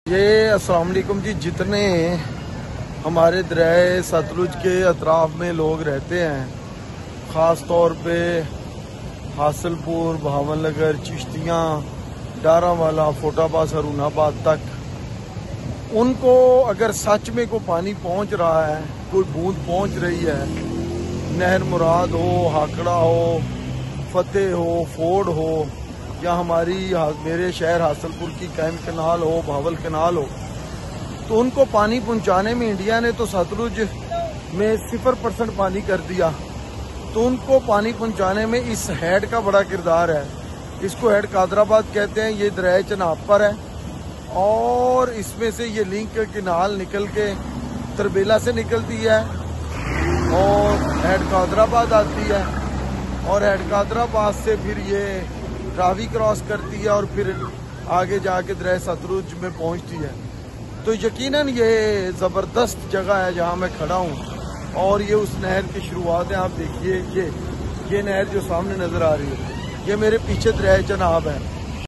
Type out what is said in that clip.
ये अस्सलाम वालेकुम जी, जितने हमारे दरिया सतलुज के अतराफ में लोग रहते हैं, ख़ास तौर पे हासलपुर, भावनगर, चिश्तियाँ, डारावाला, फोटाबाद, हरुणाबाद तक, उनको अगर सच में को पानी पहुंच रहा है, कोई बूंद पहुंच रही है, नहर मुराद हो, हाकड़ा हो, फतेह हो, फोर्ड हो, या मेरे शहर हासलपुर की कैंप कनाल हो, भावल कनाल हो, तो उनको पानी पहुंचाने में इंडिया ने तो सतलुज में 0% पानी कर दिया। तो उनको पानी पहुंचाने में इस हेड का बड़ा किरदार है। इसको हेड कादराबाद कहते हैं। ये दरिया चनाब पर है और इसमें से ये लिंक किनाल निकल के तरबेला से निकलती है और हेड कादराबाद आती है और हेड कादराबाद से फिर ये रावी क्रॉस करती है और फिर आगे जाके दरिया सतलुज में पहुंचती है। तो यकीनन ये ज़बरदस्त जगह है जहां मैं खड़ा हूं और ये उस नहर की शुरुआत है। आप देखिए ये नहर जो सामने नजर आ रही है, ये मेरे पीछे दरिया चनाब है।